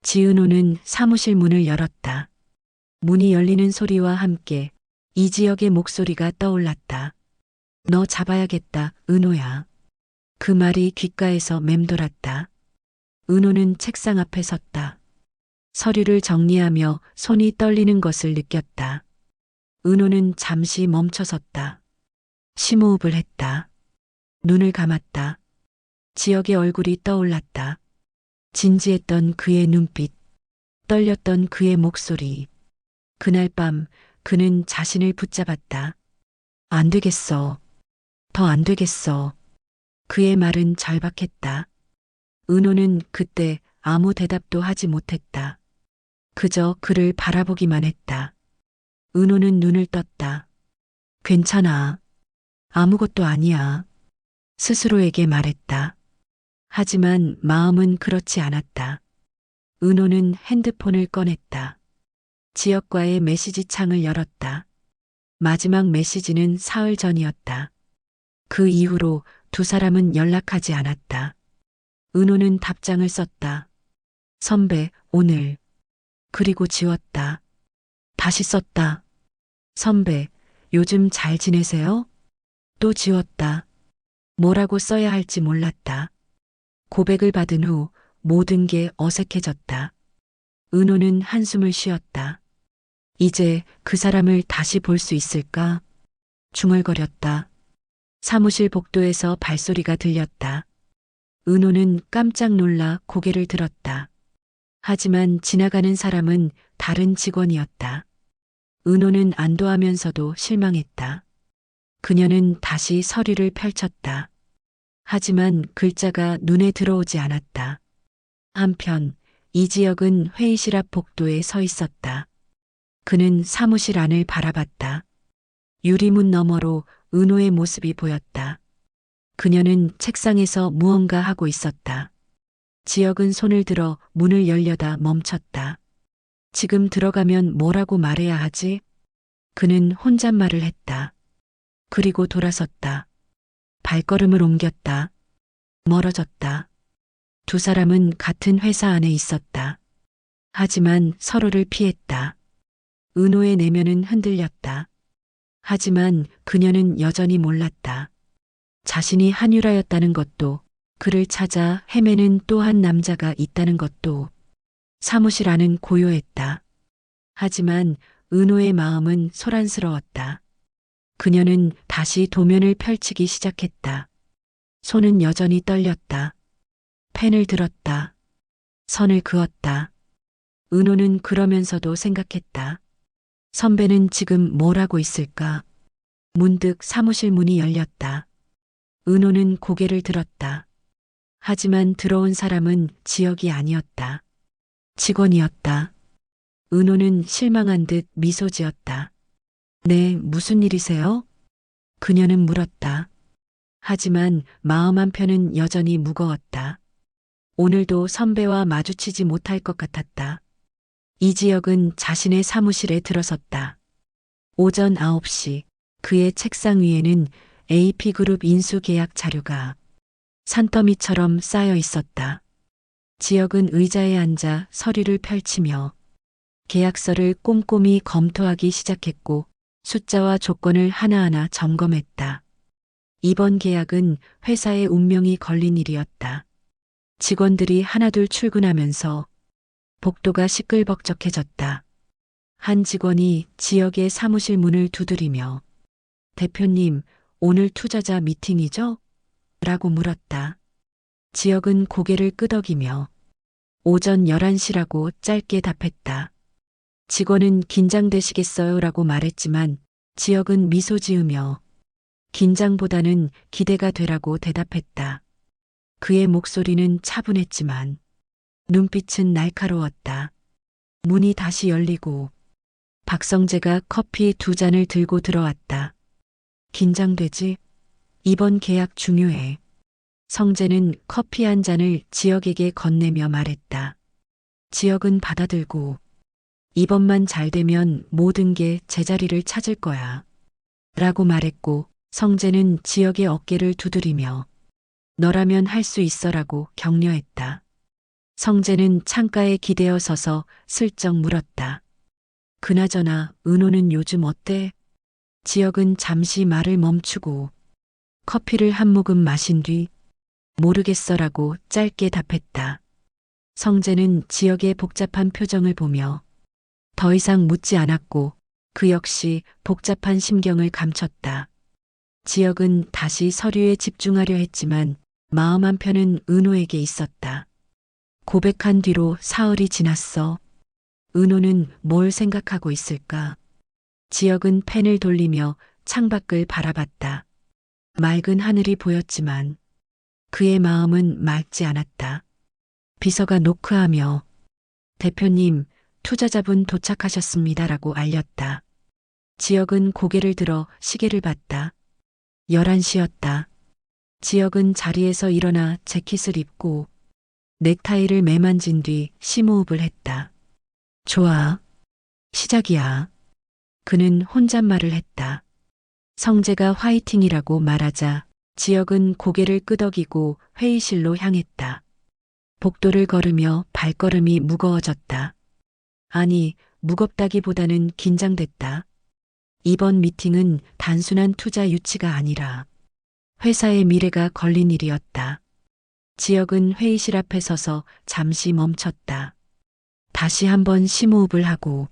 지은호는 사무실 문을 열었다. 문이 열리는 소리와 함께 이지혁의 목소리가 떠올랐다. 너 잡아야겠다, 은호야. 그 말이 귓가에서 맴돌았다. 은호는 책상 앞에 섰다. 서류를 정리하며 손이 떨리는 것을 느꼈다. 은호는 잠시 멈춰섰다. 심호흡을 했다. 눈을 감았다. 지혁의 얼굴이 떠올랐다. 진지했던 그의 눈빛, 떨렸던 그의 목소리. 그날 밤 그는 자신을 붙잡았다. 안 되겠어. 더 안 되겠어. 그의 말은 절박했다. 은호는 그때 아무 대답도 하지 못했다. 그저 그를 바라보기만 했다. 은호는 눈을 떴다. 괜찮아. 아무것도 아니야. 스스로에게 말했다. 하지만 마음은 그렇지 않았다. 은호는 핸드폰을 꺼냈다. 지역과의 메시지 창을 열었다. 마지막 메시지는 사흘 전이었다. 그 이후로 두 사람은 연락하지 않았다. 은호는 답장을 썼다. 선배, 오늘. 그리고 지웠다. 다시 썼다. 선배, 요즘 잘 지내세요? 또 지웠다. 뭐라고 써야 할지 몰랐다. 고백을 받은 후 모든 게 어색해졌다. 은호는 한숨을 쉬었다. 이제 그 사람을 다시 볼 수 있을까? 중얼거렸다. 사무실 복도에서 발소리가 들렸다. 은호는 깜짝 놀라 고개를 들었다. 하지만 지나가는 사람은 다른 직원이었다. 은호는 안도하면서도 실망했다. 그녀는 다시 서류를 펼쳤다. 하지만 글자가 눈에 들어오지 않았다. 한편 이지혁은 회의실 앞 복도에 서 있었다. 그는 사무실 안을 바라봤다. 유리문 너머로 은호의 모습이 보였다. 그녀는 책상에서 무언가 하고 있었다. 지혁은 손을 들어 문을 열려다 멈췄다. 지금 들어가면 뭐라고 말해야 하지? 그는 혼잣말을 했다. 그리고 돌아섰다. 발걸음을 옮겼다. 멀어졌다. 두 사람은 같은 회사 안에 있었다. 하지만 서로를 피했다. 은호의 내면은 흔들렸다. 하지만 그녀는 여전히 몰랐다. 자신이 한유라였다는 것도, 그를 찾아 헤매는 또 한 남자가 있다는 것도. 사무실 안은 고요했다. 하지만 은호의 마음은 소란스러웠다. 그녀는 다시 도면을 펼치기 시작했다. 손은 여전히 떨렸다. 펜을 들었다. 선을 그었다. 은호는 그러면서도 생각했다. 선배는 지금 뭘 하고 있을까? 문득 사무실 문이 열렸다. 은호는 고개를 들었다. 하지만 들어온 사람은 지역이 아니었다. 직원이었다. 은호는 실망한 듯 미소 지었다. 네, 무슨 일이세요? 그녀는 물었다. 하지만 마음 한편은 여전히 무거웠다. 오늘도 선배와 마주치지 못할 것 같았다. 이지혁은 자신의 사무실에 들어섰다. 오전 9시 그의 책상 위에는 AP그룹 인수계약 자료가 산더미처럼 쌓여 있었다. 지혁은 의자에 앉아 서류를 펼치며 계약서를 꼼꼼히 검토하기 시작했고 숫자와 조건을 하나하나 점검했다. 이번 계약은 회사의 운명이 걸린 일이었다. 직원들이 하나둘 출근하면서 복도가 시끌벅적해졌다. 한 직원이 지역의 사무실 문을 두드리며 대표님, 오늘 투자자 미팅이죠? 라고 물었다. 지역은 고개를 끄덕이며 오전 11시라고 짧게 답했다. 직원은 긴장되시겠어요? 라고 말했지만 지역은 미소 지으며 긴장보다는 기대가 되라고 대답했다. 그의 목소리는 차분했지만 눈빛은 날카로웠다. 문이 다시 열리고 박성재가 커피 2잔을 들고 들어왔다. 긴장되지? 이번 계약 중요해. 성재는 커피 한 잔을 지역에게 건네며 말했다. 지역은 받아들고 이번만 잘 되면 모든 게 제자리를 찾을 거야. 라고 말했고 성재는 지역의 어깨를 두드리며 너라면 할 수 있어라고 격려했다. 성재는 창가에 기대어 서서 슬쩍 물었다. 그나저나 은호는 요즘 어때? 지혁은 잠시 말을 멈추고 커피를 한 모금 마신 뒤 모르겠어라고 짧게 답했다. 성재는 지혁의 복잡한 표정을 보며 더 이상 묻지 않았고 그 역시 복잡한 심경을 감췄다. 지혁은 다시 서류에 집중하려 했지만 마음 한편은 은호에게 있었다. 고백한 뒤로 사흘이 지났어. 은호는 뭘 생각하고 있을까? 지혁은 펜을 돌리며 창밖을 바라봤다. 맑은 하늘이 보였지만 그의 마음은 맑지 않았다. 비서가 노크하며 대표님, 투자자분 도착하셨습니다라고 알렸다. 지혁은 고개를 들어 시계를 봤다. 11시였다. 지혁은 자리에서 일어나 재킷을 입고 넥타이를 매만진 뒤 심호흡을 했다. 좋아. 시작이야. 그는 혼잣말을 했다. 성재가 화이팅이라고 말하자 지혁은 고개를 끄덕이고 회의실로 향했다. 복도를 걸으며 발걸음이 무거워졌다. 아니, 무겁다기보다는 긴장됐다. 이번 미팅은 단순한 투자 유치가 아니라 회사의 미래가 걸린 일이었다. 지혁은 회의실 앞에 서서 잠시 멈췄다. 다시 한번 심호흡을 하고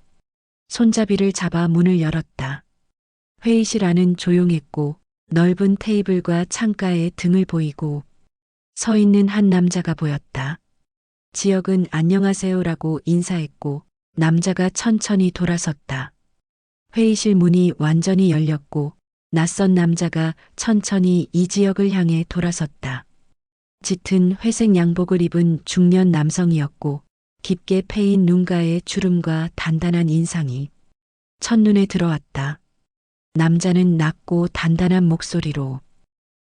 손잡이를 잡아 문을 열었다. 회의실 안은 조용했고 넓은 테이블과 창가에 등을 보이고 서 있는 한 남자가 보였다. 지혁은 안녕하세요라고 인사했고 남자가 천천히 돌아섰다. 회의실 문이 완전히 열렸고 낯선 남자가 천천히 이지혁을 향해 돌아섰다. 짙은 회색 양복을 입은 중년 남성이었고 깊게 패인 눈가에 주름과 단단한 인상이 첫눈에 들어왔다. 남자는 낮고 단단한 목소리로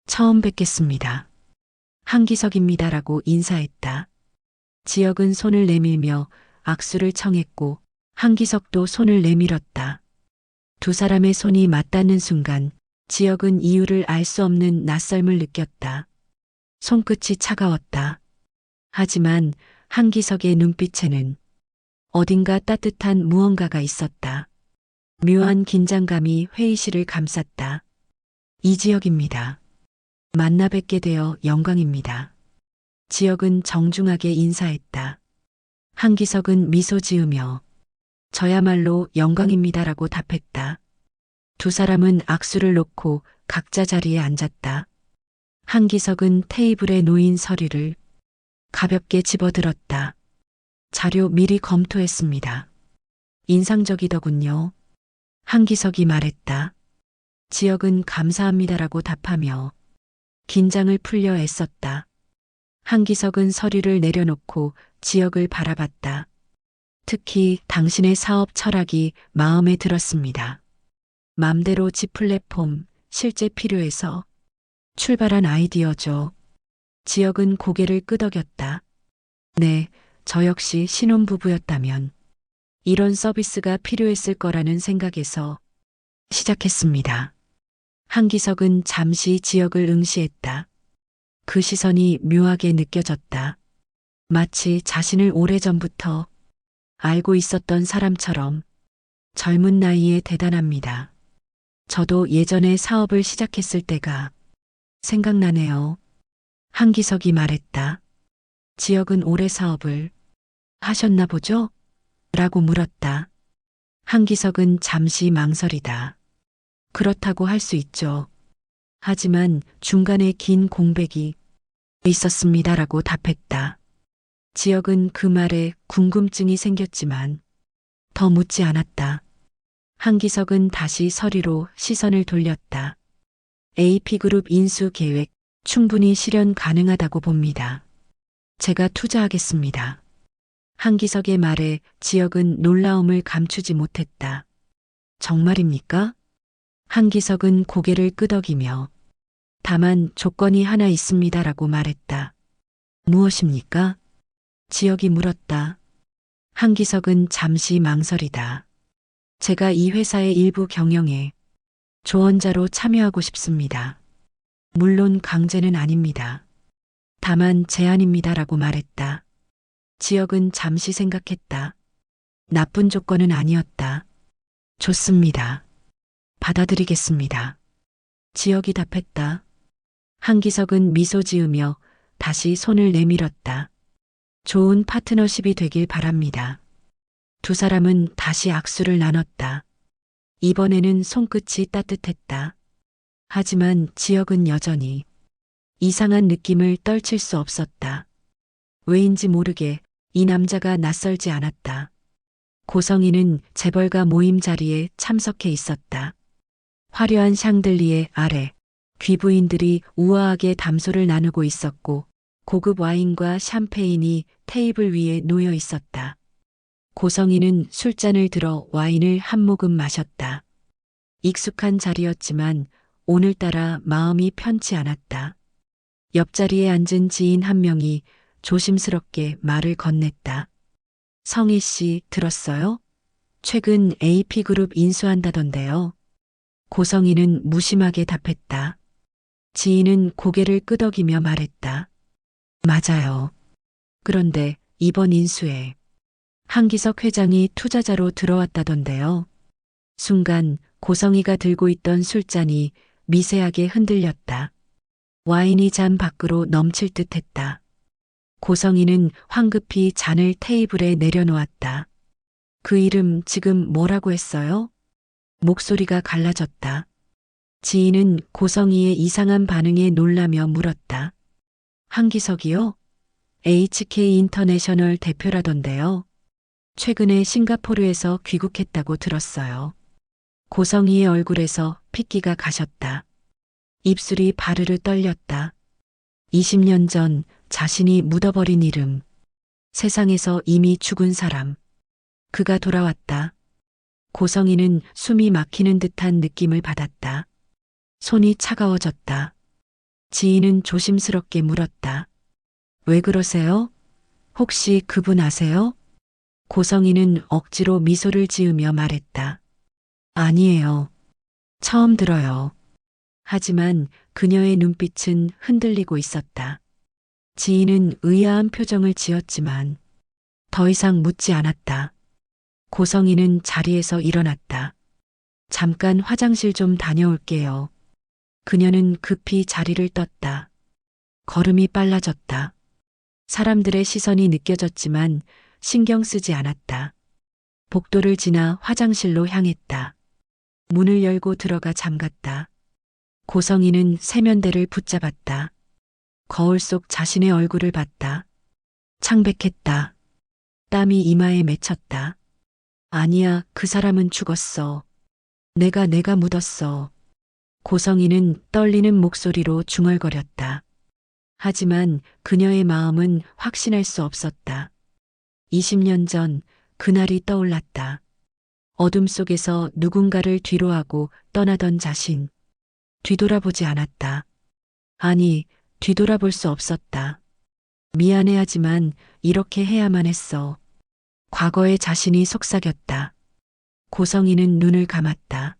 처음 뵙겠습니다. 한기석입니다라고 인사했다. 지혁은 손을 내밀며 악수를 청했고 한기석도 손을 내밀었다. 두 사람의 손이 맞닿는 순간 지혁은 이유를 알 수 없는 낯설음을 느꼈다. 손끝이 차가웠다. 하지만 한기석의 눈빛에는 어딘가 따뜻한 무언가가 있었다. 묘한 긴장감이 회의실을 감쌌다. 이지혁입니다. 만나 뵙게 되어 영광입니다. 지혁은 정중하게 인사했다. 한기석은 미소 지으며 저야말로 영광입니다라고 답했다. 두 사람은 악수를 놓고 각자 자리에 앉았다. 한기석은 테이블에 놓인 서류를 가볍게 집어들었다. 자료 미리 검토했습니다. 인상적이더군요. 한기석이 말했다. 지혁은 감사합니다라고 답하며 긴장을 풀려 애썼다. 한기석은 서류를 내려놓고 지혁을 바라봤다. 특히 당신의 사업 철학이 마음에 들었습니다. 맘대로 집 플랫폼 실제 필요해서 출발한 아이디어죠. 지혁은 고개를 끄덕였다. 네, 저 역시 신혼부부였다면 이런 서비스가 필요했을 거라는 생각에서 시작했습니다. 한기석은 잠시 지혁을 응시했다. 그 시선이 묘하게 느껴졌다. 마치 자신을 오래전부터 알고 있었던 사람처럼 젊은 나이에 대단합니다. 저도 예전에 사업을 시작했을 때가 생각나네요. 한기석이 말했다. 지혁은 올해 사업을 하셨나 보죠? 라고 물었다. 한기석은 잠시 망설이다. 그렇다고 할 수 있죠. 하지만 중간에 긴 공백이 있었습니다라고 답했다. 지혁은 그 말에 궁금증이 생겼지만 더 묻지 않았다. 한기석은 다시 서류로 시선을 돌렸다. AP그룹 인수 계획 충분히 실현 가능하다고 봅니다. 제가 투자하겠습니다. 한기석의 말에 지혁은 놀라움을 감추지 못했다. 정말입니까? 한기석은 고개를 끄덕이며 다만 조건이 하나 있습니다라고 말했다. 무엇입니까? 지혁이 물었다. 한기석은 잠시 망설이다. 제가 이 회사의 일부 경영에 조언자로 참여하고 싶습니다. 물론 강제는 아닙니다. 다만 제안입니다라고 말했다. 지역은 잠시 생각했다. 나쁜 조건은 아니었다. 좋습니다. 받아들이겠습니다. 지역이 답했다. 한기석은 미소 지으며 다시 손을 내밀었다. 좋은 파트너십이 되길 바랍니다. 두 사람은 다시 악수를 나눴다. 이번에는 손끝이 따뜻했다. 하지만 지역은 여전히 이상한 느낌을 떨칠 수 없었다. 왜인지 모르게 이 남자가 낯설지 않았다. 고성이는 재벌가 모임 자리에 참석해 있었다. 화려한 샹들리에 아래 귀부인들이 우아하게 담소를 나누고 있었고 고급 와인과 샴페인이 테이블 위에 놓여 있었다. 고성이는 술잔을 들어 와인을 한 모금 마셨다. 익숙한 자리였지만 오늘따라 마음이 편치 않았다. 옆자리에 앉은 지인 한 명이 조심스럽게 말을 건넸다. 성희 씨 들었어요? 최근 AP그룹 인수한다던데요. 고성이는 무심하게 답했다. 지인은 고개를 끄덕이며 말했다. 맞아요. 그런데 이번 인수에 한기석 회장이 투자자로 들어왔다던데요. 순간 고성이가 들고 있던 술잔이 미세하게 흔들렸다. 와인이 잔 밖으로 넘칠 듯했다. 고성이는 황급히 잔을 테이블에 내려놓았다. 그 이름 지금 뭐라고 했어요? 목소리가 갈라졌다. 지인은 고성이의 이상한 반응에 놀라며 물었다. 한기석이요? HK 인터내셔널 대표라던데요. 최근에 싱가포르에서 귀국했다고 들었어요. 고성이의 얼굴에서 핏기가 가셨다. 입술이 바르르 떨렸다. 20년 전 자신이 묻어버린 이름. 세상에서 이미 죽은 사람. 그가 돌아왔다. 고성이는 숨이 막히는 듯한 느낌을 받았다. 손이 차가워졌다. 지인은 조심스럽게 물었다. 왜 그러세요? 혹시 그분 아세요? 고성이는 억지로 미소를 지으며 말했다. 아니에요. 처음 들어요. 하지만 그녀의 눈빛은 흔들리고 있었다. 지인은 의아한 표정을 지었지만 더 이상 묻지 않았다. 고성이는 자리에서 일어났다. 잠깐 화장실 좀 다녀올게요. 그녀는 급히 자리를 떴다. 걸음이 빨라졌다. 사람들의 시선이 느껴졌지만 신경 쓰지 않았다. 복도를 지나 화장실로 향했다. 문을 열고 들어가 잠갔다. 고성이는 세면대를 붙잡았다. 거울 속 자신의 얼굴을 봤다. 창백했다. 땀이 이마에 맺혔다. 아니야, 그 사람은 죽었어. 내가 묻었어. 고성이는 떨리는 목소리로 중얼거렸다. 하지만 그녀의 마음은 확신할 수 없었다. 20년 전 그날이 떠올랐다. 어둠 속에서 누군가를 뒤로하고 떠나던 자신. 뒤돌아보지 않았다. 아니, 뒤돌아볼 수 없었다. 미안해하지만 이렇게 해야만 했어. 과거의 자신이 속삭였다. 고성이는 눈을 감았다.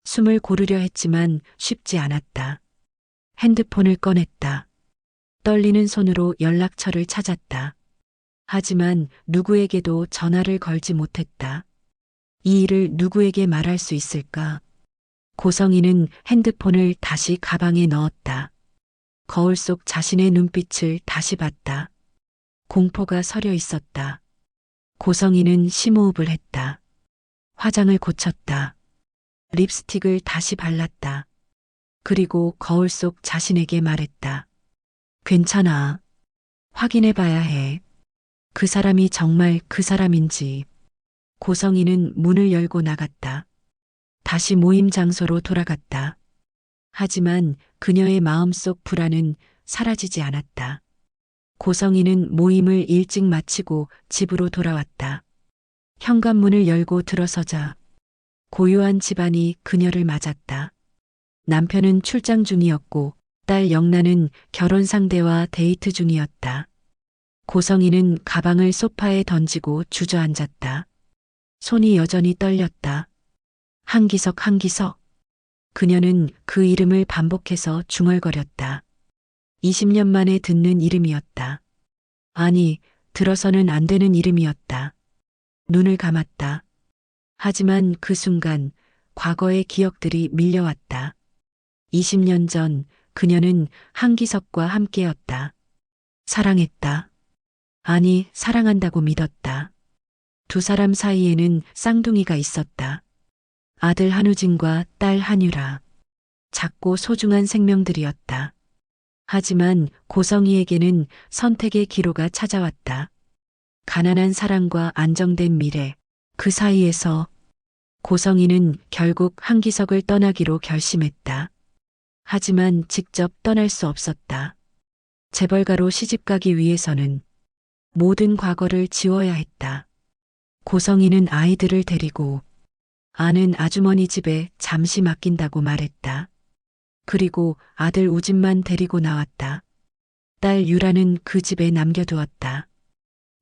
숨을 고르려 했지만 쉽지 않았다. 핸드폰을 꺼냈다. 떨리는 손으로 연락처를 찾았다. 하지만 누구에게도 전화를 걸지 못했다. 이 일을 누구에게 말할 수 있을까? 고성이는 핸드폰을 다시 가방에 넣었다. 거울 속 자신의 눈빛을 다시 봤다. 공포가 서려 있었다. 고성이는 심호흡을 했다. 화장을 고쳤다. 립스틱을 다시 발랐다. 그리고 거울 속 자신에게 말했다. 괜찮아. 확인해 봐야 해. 그 사람이 정말 그 사람인지. 고성이는 문을 열고 나갔다. 다시 모임 장소로 돌아갔다. 하지만 그녀의 마음속 불안은 사라지지 않았다. 고성이는 모임을 일찍 마치고 집으로 돌아왔다. 현관문을 열고 들어서자 고요한 집안이 그녀를 맞았다. 남편은 출장 중이었고 딸 영란은 결혼 상대와 데이트 중이었다. 고성이는 가방을 소파에 던지고 주저앉았다. 손이 여전히 떨렸다. 한기석, 한기석. 그녀는 그 이름을 반복해서 중얼거렸다. 20년 만에 듣는 이름이었다. 아니, 들어서는 안 되는 이름이었다. 눈을 감았다. 하지만 그 순간 과거의 기억들이 밀려왔다. 20년 전 그녀는 한기석과 함께였다. 사랑했다. 아니, 사랑한다고 믿었다. 두 사람 사이에는 쌍둥이가 있었다. 아들 한우진과 딸 한유라. 작고 소중한 생명들이었다. 하지만 고성이에게는 선택의 기로가 찾아왔다. 가난한 사랑과 안정된 미래. 그 사이에서 고성이는 결국 한기석을 떠나기로 결심했다. 하지만 직접 떠날 수 없었다. 재벌가로 시집가기 위해서는 모든 과거를 지워야 했다. 고성이는 아이들을 데리고 아는 아주머니 집에 잠시 맡긴다고 말했다. 그리고 아들 우진만 데리고 나왔다. 딸 유라는 그 집에 남겨두었다.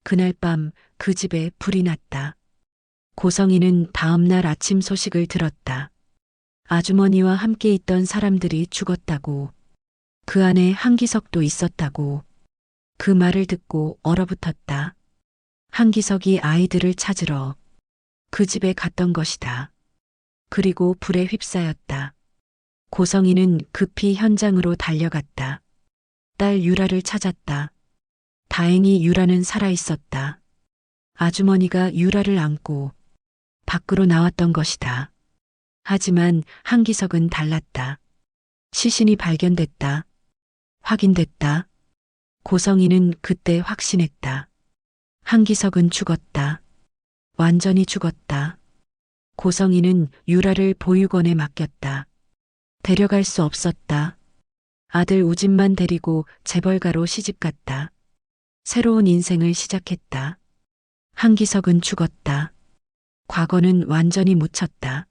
그날 밤 그 집에 불이 났다. 고성이는 다음 날 아침 소식을 들었다. 아주머니와 함께 있던 사람들이 죽었다고. 그 안에 한기석도 있었다고. 그 말을 듣고 얼어붙었다. 한기석이 아이들을 찾으러 그 집에 갔던 것이다. 그리고 불에 휩싸였다. 고성이는 급히 현장으로 달려갔다. 딸 유라를 찾았다. 다행히 유라는 살아있었다. 아주머니가 유라를 안고 밖으로 나왔던 것이다. 하지만 한기석은 달랐다. 시신이 발견됐다. 확인됐다. 고성이는 그때 확신했다. 한기석은 죽었다. 완전히 죽었다. 고성이는 유라를 보육원에 맡겼다. 데려갈 수 없었다. 아들 우진만 데리고 재벌가로 시집갔다. 새로운 인생을 시작했다. 한기석은 죽었다. 과거는 완전히 묻혔다.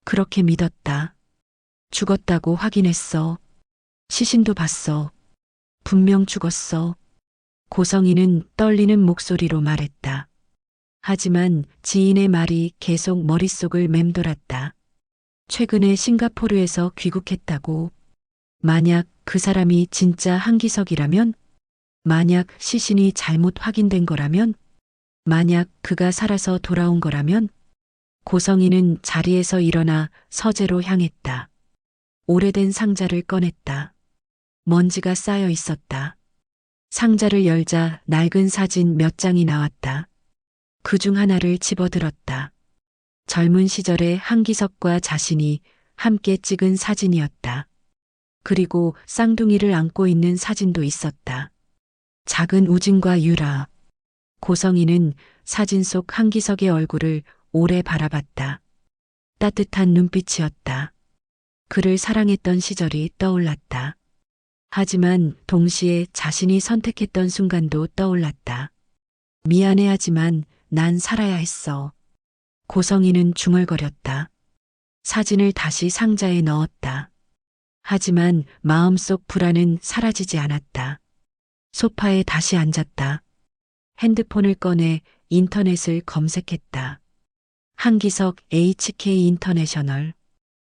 그렇게 믿었다. 죽었다고 확인했어. 시신도 봤어. 분명 죽었어. 고성이는 떨리는 목소리로 말했다. 하지만 지인의 말이 계속 머릿속을 맴돌았다. 최근에 싱가포르에서 귀국했다고. 만약 그 사람이 진짜 한기석이라면? 만약 시신이 잘못 확인된 거라면? 만약 그가 살아서 돌아온 거라면? 고성이는 자리에서 일어나 서재로 향했다. 오래된 상자를 꺼냈다. 먼지가 쌓여 있었다. 상자를 열자 낡은 사진 몇 장이 나왔다. 그중 하나를 집어들었다. 젊은 시절의 한기석과 자신이 함께 찍은 사진이었다. 그리고 쌍둥이를 안고 있는 사진도 있었다. 작은 우진과 유라. 고성이는 사진 속 한기석의 얼굴을 오래 바라봤다. 따뜻한 눈빛이었다. 그를 사랑했던 시절이 떠올랐다. 하지만 동시에 자신이 선택했던 순간도 떠올랐다. 미안해하지만 난 살아야 했어. 고성이는 중얼거렸다. 사진을 다시 상자에 넣었다. 하지만 마음속 불안은 사라지지 않았다. 소파에 다시 앉았다. 핸드폰을 꺼내 인터넷을 검색했다. 한기석 HK 인터내셔널.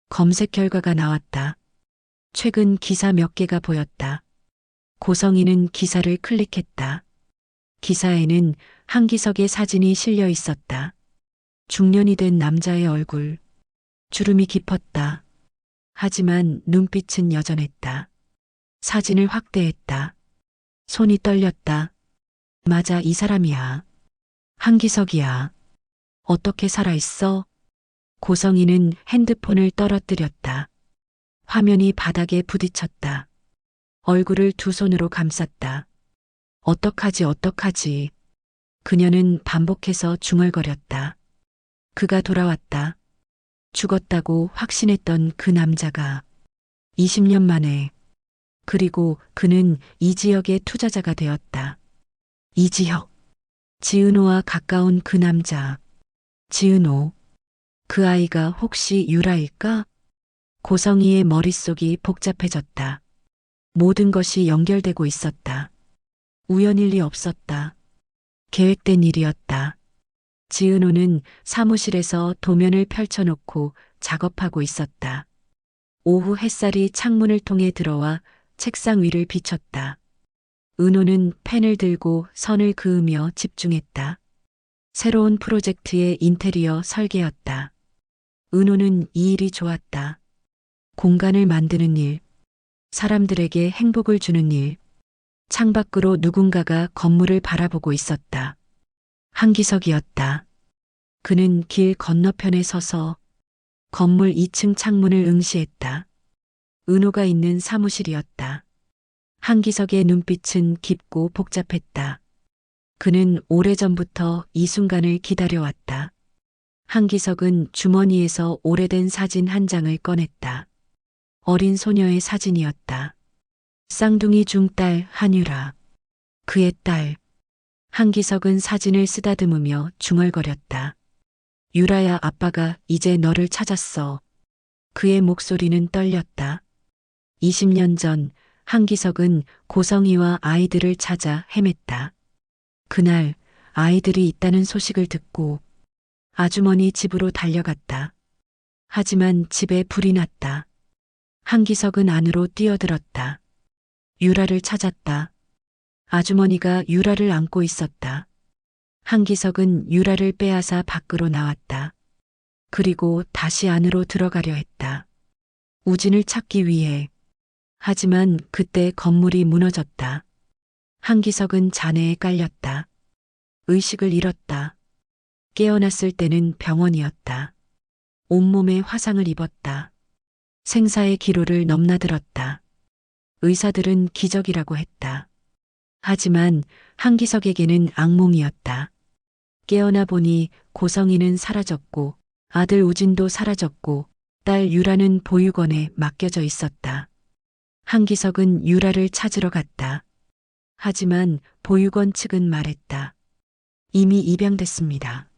검색 결과가 나왔다. 최근 기사 몇 개가 보였다. 고성이는 기사를 클릭했다. 기사에는 한기석의 사진이 실려 있었다. 중년이 된 남자의 얼굴. 주름이 깊었다. 하지만 눈빛은 여전했다. 사진을 확대했다. 손이 떨렸다. 맞아, 이 사람이야. 한기석이야. 어떻게 살아있어? 고성이는 핸드폰을 떨어뜨렸다. 화면이 바닥에 부딪혔다. 얼굴을 두 손으로 감쌌다. 어떡하지. 그녀는 반복해서 중얼거렸다. 그가 돌아왔다. 죽었다고 확신했던 그 남자가 20년 만에. 그리고 그는 이 지역의 투자자가 되었다. 이지혁. 지은호와 가까운 그 남자. 지은호. 그 아이가 혹시 유라일까? 고성이의 머릿속이 복잡해졌다. 모든 것이 연결되고 있었다. 우연일 리 없었다. 계획된 일이었다. 지은호는 사무실에서 도면을 펼쳐놓고 작업하고 있었다. 오후 햇살이 창문을 통해 들어와 책상 위를 비쳤다. 은호는 펜을 들고 선을 그으며 집중했다. 새로운 프로젝트의 인테리어 설계였다. 은호는 이 일이 좋았다. 공간을 만드는 일, 사람들에게 행복을 주는 일, 창밖으로 누군가가 건물을 바라보고 있었다. 한기석이었다. 그는 길 건너편에 서서 건물 2층 창문을 응시했다. 은호가 있는 사무실이었다. 한기석의 눈빛은 깊고 복잡했다. 그는 오래전부터 이 순간을 기다려왔다. 한기석은 주머니에서 오래된 사진 한 장을 꺼냈다. 어린 소녀의 사진이었다. 쌍둥이 중 딸 한유라. 그의 딸. 한기석은 사진을 쓰다듬으며 중얼거렸다. 유라야, 아빠가 이제 너를 찾았어. 그의 목소리는 떨렸다. 20년 전 한기석은 고성이와 아이들을 찾아 헤맸다. 그날 아이들이 있다는 소식을 듣고 아주머니 집으로 달려갔다. 하지만 집에 불이 났다. 한기석은 안으로 뛰어들었다. 유라를 찾았다. 아주머니가 유라를 안고 있었다. 한기석은 유라를 빼앗아 밖으로 나왔다. 그리고 다시 안으로 들어가려 했다. 우진을 찾기 위해. 하지만 그때 건물이 무너졌다. 한기석은 잔해에 깔렸다. 의식을 잃었다. 깨어났을 때는 병원이었다. 온몸에 화상을 입었다. 생사의 기로를 넘나들었다. 의사들은 기적이라고 했다. 하지만 한기석에게는 악몽이었다. 깨어나 보니 고성이는 사라졌고 아들 우진도 사라졌고 딸 유라는 보육원에 맡겨져 있었다. 한기석은 유라를 찾으러 갔다. 하지만 보육원 측은 말했다. 이미 입양됐습니다.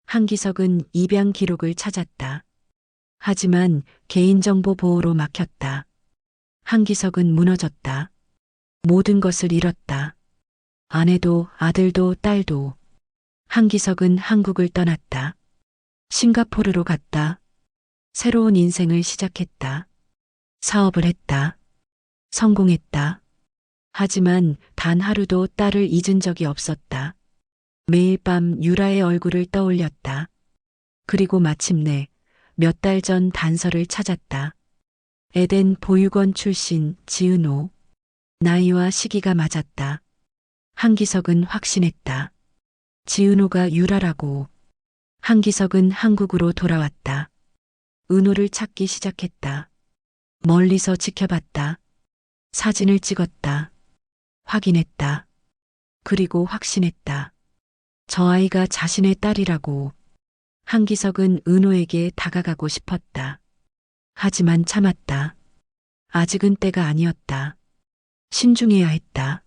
한기석은 입양 기록을 찾았다. 하지만 개인정보 보호로 막혔다. 한기석은 무너졌다. 모든 것을 잃었다. 아내도 아들도 딸도. 한기석은 한국을 떠났다. 싱가포르로 갔다. 새로운 인생을 시작했다. 사업을 했다. 성공했다. 하지만 단 하루도 딸을 잊은 적이 없었다. 매일 밤 유라의 얼굴을 떠올렸다. 그리고 마침내 몇 달 전 단서를 찾았다. 에덴 보육원 출신 지은호. 나이와 시기가 맞았다. 한기석은 확신했다. 지은호가 유라라고. 한기석은 한국으로 돌아왔다. 은호를 찾기 시작했다. 멀리서 지켜봤다. 사진을 찍었다. 확인했다. 그리고 확신했다. 저 아이가 자신의 딸이라고. 한기석은 은호에게 다가가고 싶었다. 하지만 참았다. 아직은 때가 아니었다. 신중해야 했다.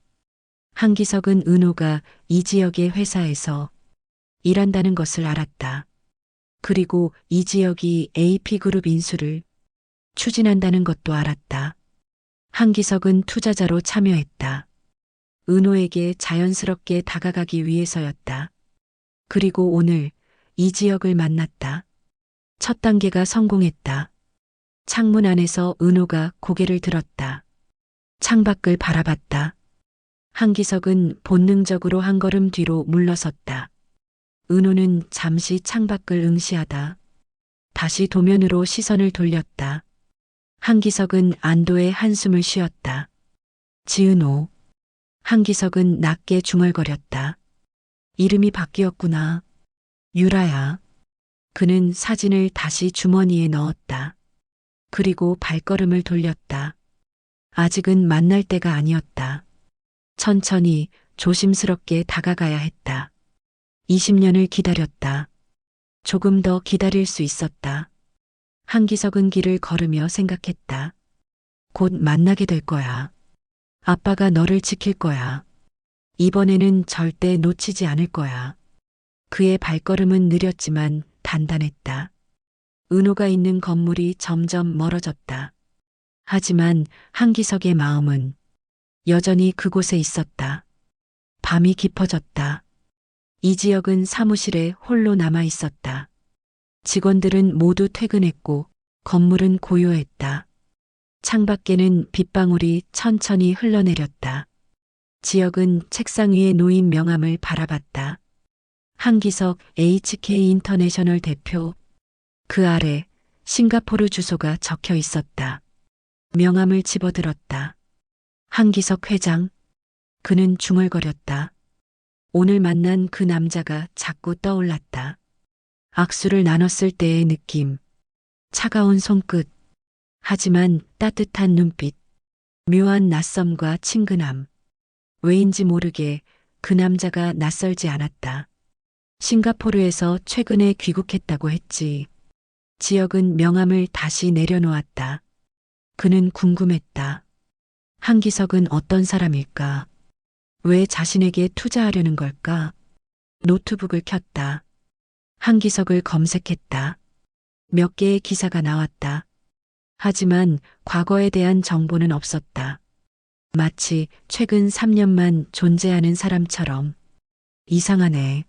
한기석은 은호가 이 지역의 회사에서 일한다는 것을 알았다. 그리고 이 지역이 AP그룹 인수를 추진한다는 것도 알았다. 한기석은 투자자로 참여했다. 은호에게 자연스럽게 다가가기 위해서였다. 그리고 오늘 이 지역을 만났다. 첫 단계가 성공했다. 창문 안에서 은호가 고개를 들었다. 창밖을 바라봤다. 한기석은 본능적으로 한 걸음 뒤로 물러섰다. 은호는 잠시 창밖을 응시하다. 다시 도면으로 시선을 돌렸다. 한기석은 안도의 한숨을 쉬었다. 지은호. 한기석은 낮게 중얼거렸다. 이름이 바뀌었구나. 유라야. 그는 사진을 다시 주머니에 넣었다. 그리고 발걸음을 돌렸다. 아직은 만날 때가 아니었다. 천천히 조심스럽게 다가가야 했다. 20년을 기다렸다. 조금 더 기다릴 수 있었다. 한기석은 길을 걸으며 생각했다. 곧 만나게 될 거야. 아빠가 너를 지킬 거야. 이번에는 절대 놓치지 않을 거야. 그의 발걸음은 느렸지만 단단했다. 은호가 있는 건물이 점점 멀어졌다. 하지만 한기석의 마음은 여전히 그곳에 있었다. 밤이 깊어졌다. 이 지역은 사무실에 홀로 남아 있었다. 직원들은 모두 퇴근했고 건물은 고요했다. 창밖에는 빗방울이 천천히 흘러내렸다. 지혁은 책상 위에 놓인 명함을 바라봤다. 한기석 HK 인터내셔널 대표. 그 아래 싱가포르 주소가 적혀 있었다. 명함을 집어들었다. 한기석 회장. 그는 중얼거렸다. 오늘 만난 그 남자가 자꾸 떠올랐다. 악수를 나눴을 때의 느낌. 차가운 손끝. 하지만 따뜻한 눈빛. 묘한 낯섦과 친근함. 왜인지 모르게 그 남자가 낯설지 않았다. 싱가포르에서 최근에 귀국했다고 했지. 지혁은 명함을 다시 내려놓았다. 그는 궁금했다. 한기석은 어떤 사람일까? 왜 자신에게 투자하려는 걸까? 노트북을 켰다. 한기석을 검색했다. 몇 개의 기사가 나왔다. 하지만 과거에 대한 정보는 없었다. 마치 최근 3년만 존재하는 사람처럼. 이상하네.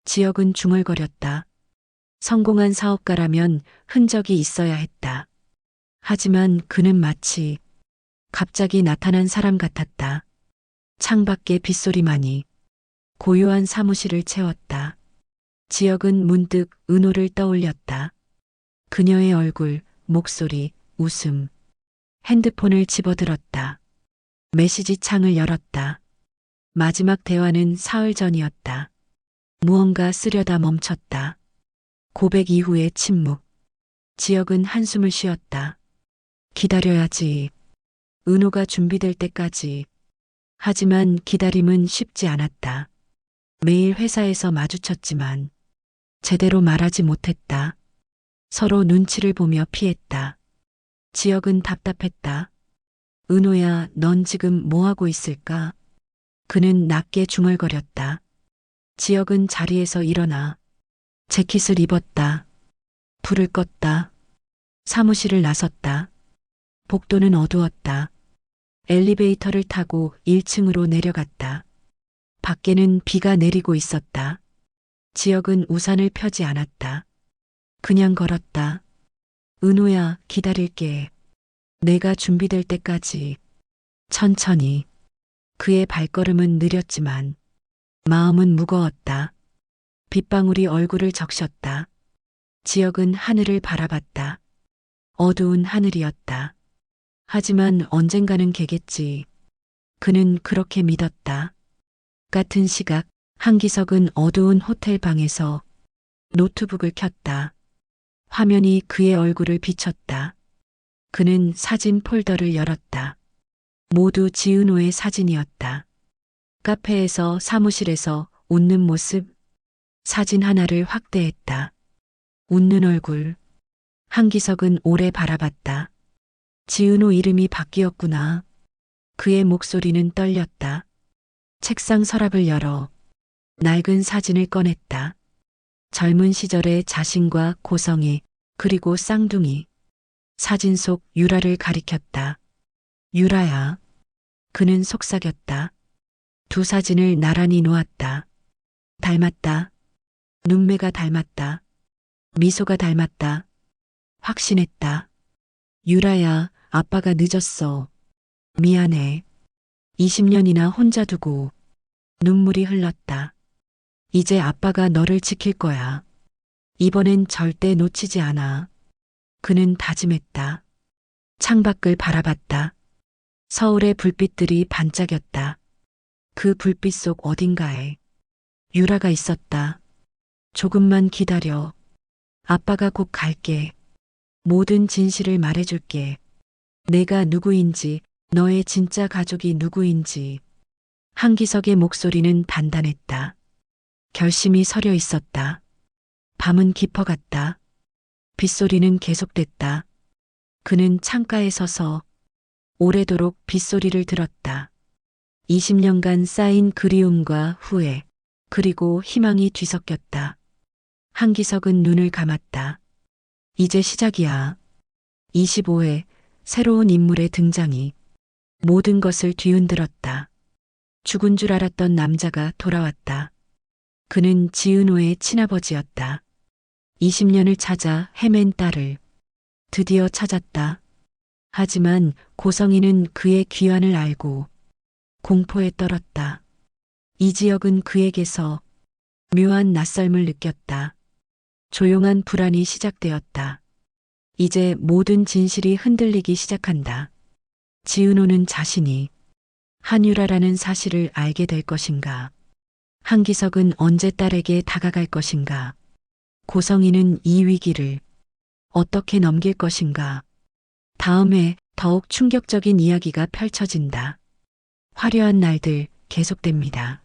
지혁은 중얼거렸다. 성공한 사업가라면 흔적이 있어야 했다. 하지만 그는 마치 갑자기 나타난 사람 같았다. 창밖에 빗소리만이 고요한 사무실을 채웠다. 지혁은 문득 은호를 떠올렸다. 그녀의 얼굴, 목소리, 웃음. 핸드폰을 집어들었다. 메시지 창을 열었다. 마지막 대화는 사흘 전이었다. 무언가 쓰려다 멈췄다. 고백 이후의 침묵. 지혁은 한숨을 쉬었다. 기다려야지. 은호가 준비될 때까지. 하지만 기다림은 쉽지 않았다. 매일 회사에서 마주쳤지만 제대로 말하지 못했다. 서로 눈치를 보며 피했다. 지혁은 답답했다. 은호야, 넌 지금 뭐하고 있을까? 그는 낮게 중얼거렸다. 지혁은 자리에서 일어나 재킷을 입었다. 불을 껐다. 사무실을 나섰다. 복도는 어두웠다. 엘리베이터를 타고 1층으로 내려갔다. 밖에는 비가 내리고 있었다. 지혁은 우산을 펴지 않았다. 그냥 걸었다. 은호야, 기다릴게. 내가 준비될 때까지. 천천히. 그의 발걸음은 느렸지만 마음은 무거웠다. 빗방울이 얼굴을 적셨다. 지혁은 하늘을 바라봤다. 어두운 하늘이었다. 하지만 언젠가는 개겠지. 그는 그렇게 믿었다. 같은 시각 한기석은 어두운 호텔 방에서 노트북을 켰다. 화면이 그의 얼굴을 비췄다. 그는 사진 폴더를 열었다. 모두 지은호의 사진이었다. 카페에서, 사무실에서 웃는 모습. 사진 하나를 확대했다. 웃는 얼굴. 한기석은 오래 바라봤다. 지은호 이름이 바뀌었구나. 그의 목소리는 떨렸다. 책상 서랍을 열어 낡은 사진을 꺼냈다. 젊은 시절의 자신과 고성이, 그리고 쌍둥이. 사진 속 유라를 가리켰다. 유라야. 그는 속삭였다. 두 사진을 나란히 놓았다. 닮았다. 눈매가 닮았다. 미소가 닮았다. 확신했다. 유라야, 아빠가 늦었어. 미안해. 20년이나 혼자 두고. 눈물이 흘렀다. 이제 아빠가 너를 지킬 거야. 이번엔 절대 놓치지 않아. 그는 다짐했다. 창밖을 바라봤다. 서울의 불빛들이 반짝였다. 그 불빛 속 어딘가에 유라가 있었다. 조금만 기다려. 아빠가 곧 갈게. 모든 진실을 말해줄게. 내가 누구인지, 너의 진짜 가족이 누구인지. 한기석의 목소리는 단단했다. 결심이 서려 있었다. 밤은 깊어갔다. 빗소리는 계속됐다. 그는 창가에 서서 오래도록 빗소리를 들었다. 20년간 쌓인 그리움과 후회, 그리고 희망이 뒤섞였다. 한기석은 눈을 감았다. 이제 시작이야. 25회 새로운 인물의 등장이 모든 것을 뒤흔들었다. 죽은 줄 알았던 남자가 돌아왔다. 그는 지은호의 친아버지였다. 20년을 찾아 헤맨 딸을 드디어 찾았다. 하지만 고성이는 그의 귀환을 알고 공포에 떨었다. 이지혁은 그에게서 묘한 낯설음을 느꼈다. 조용한 불안이 시작되었다. 이제 모든 진실이 흔들리기 시작한다. 지은호는 자신이 한유라라는 사실을 알게 될 것인가? 한기석은 언제 딸에게 다가갈 것인가? 고성이는 이 위기를 어떻게 넘길 것인가? 다음에 더욱 충격적인 이야기가 펼쳐진다. 화려한 날들 계속됩니다.